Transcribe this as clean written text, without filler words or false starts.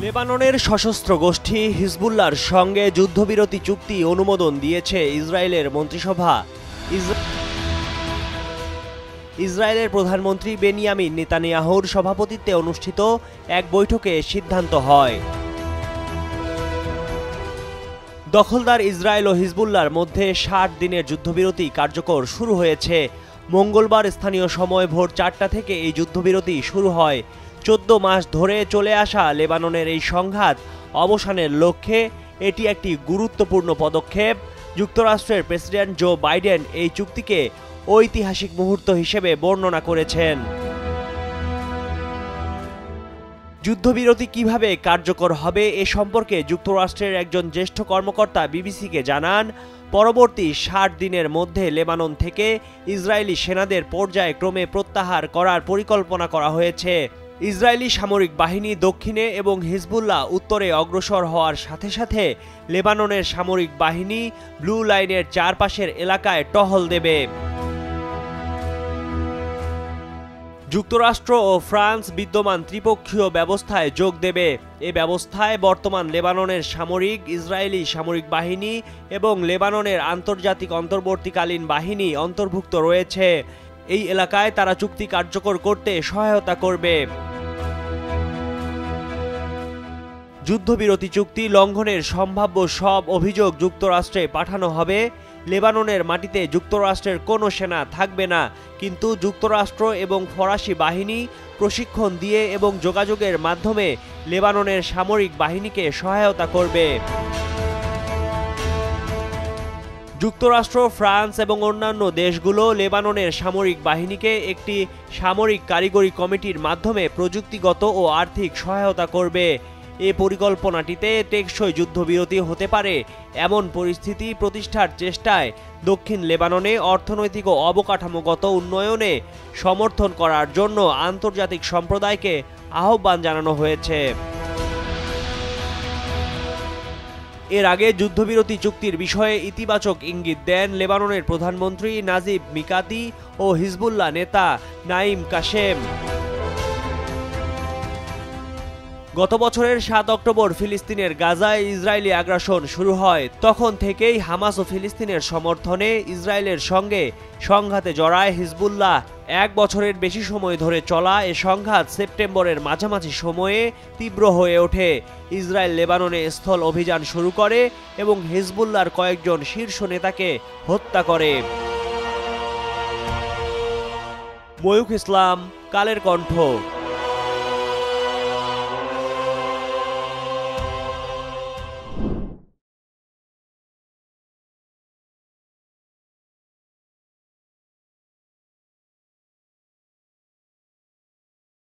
লেবাননের সশস্ত্র গোষ্ঠী হিজবুল্লাহর সঙ্গে যুদ্ধবিরতি চুক্তি অনুমোদন দিয়েছে ইসরায়েলের মন্ত্রিসভা। ইসরায়েলের প্রধানমন্ত্রী বেনিয়ামিন নেতানিয়াহুর সভাপতিত্বে অনুষ্ঠিত এক বৈঠকে সিদ্ধান্ত হয়। দখলদার ইসরায়েল ও হিজবুল্লাহর মধ্যে ৬০ দিনের যুদ্ধবিরতি কার্যকর শুরু হয়েছে। মঙ্গলবার স্থানীয় সময় ভোর ৪টা থেকে এই যুদ্ধবিরতি শুরু হয়। ১৪ মাস ধরে চলে আসা লেবাননের এই সংঘাত অবসানের লক্ষ্যে এটি একটি গুরুত্বপূর্ণ পদক্ষেপ। যুক্তরাষ্ট্রের প্রেসিডেন্ট জো বাইডেন এই চুক্তিকে ঐতিহাসিক মুহূর্ত হিসেবে বর্ণনা করেছেন। যুদ্ধবিরতি কিভাবে কার্যকর হবে এ সম্পর্কে যুক্তরাষ্ট্রের একজন জ্যেষ্ঠ কর্মকর্তা বিবিসিকে জানান, পরবর্তী ৬০ দিনের মধ্যে লেবানন থেকে ইসরায়েলি সেনাদের পর্যায়ক্রমে প্রত্যাহার করার পরিকল্পনা করা হয়েছে। ইসরায়েলি সামরিক বাহিনী দক্ষিণে এবং হিজবুল্লাহ উত্তরে অগ্রসর হওয়ার সাথে সাথে লেবাননের সামরিক বাহিনী ব্লু লাইনের চারপাশের এলাকায় টহল দেবে। যুক্তরাষ্ট্র ও ফ্রান্স বিদ্যমান ত্রিপক্ষীয় ব্যবস্থায় যোগ দেবে। এ ব্যবস্থায় বর্তমান লেবাননের সামরিক, ইসরায়েলি সামরিক বাহিনী এবং লেবাননের আন্তর্জাতিক অন্তর্বর্তীকালীন বাহিনী অন্তর্ভুক্ত রয়েছে। এই এলাকায় তারা চুক্তি কার্যকর করতে সহায়তা করবে। যুদ্ধবিরতি চুক্তি লঙ্ঘনের সম্ভাব্য সব অভিযোগ যুক্তরাষ্ট্রে পাঠানো হবে। লেবাননের মাটিতে যুক্তরাষ্ট্রের কোনো সেনা থাকবে না, কিন্তু যুক্তরাষ্ট্র এবং ফরাসি বাহিনী প্রশিক্ষণ দিয়ে এবং যোগাযোগের মাধ্যমে লেবাননের সামরিক বাহিনীকে সহায়তা করবে। যুক্তরাষ্ট্র, ফ্রান্স এবং অন্যান্য দেশগুলো লেবাননের সামরিক বাহিনীকে একটি সামরিক কারিগরি কমিটির মাধ্যমে প্রযুক্তিগত ও আর্থিক সহায়তা করবে। এ পরিকল্পনাটিতে টেকসই যুদ্ধবিরতি হতে পারে এমন পরিস্থিতি প্রতিষ্ঠার চেষ্টায় দক্ষিণ লেবাননে অর্থনৈতিক ও অবকাঠামোগত উন্নয়নে সমর্থন করার জন্য আন্তর্জাতিক সম্প্রদায়কে আহ্বান জানানো হয়েছে। এর আগে যুদ্ধবিরতি চুক্তির বিষয়ে ইতিবাচক ইঙ্গিত দেন লেবাননের প্রধানমন্ত্রী নাজিব মিকাতি ও হিজবুল্লাহ নেতা নাঈম কাশেম। গত বছরের ৭ অক্টোবর ফিলিস্তিনের গাজায় ইসরায়েলি আগ্রাসন শুরু হয়। তখন থেকেই হামাস ও ফিলিস্তিনের সমর্থনে ইসরায়েলের সঙ্গে সংঘাতে জড়ায় হিজবুল্লাহ। ১ বছরের বেশি সময় ধরে চলা এ সংঘাত সেপ্টেম্বরের মাঝামাঝি সময়ে তীব্র হয়ে ওঠে। ইসরায়েল লেবাননে স্থল অভিযান শুরু করে এবং হিজবুল্লাহর কয়েকজন শীর্ষ নেতাকে হত্যা করে। ময়ূখ ইসলাম, কালের কণ্ঠ।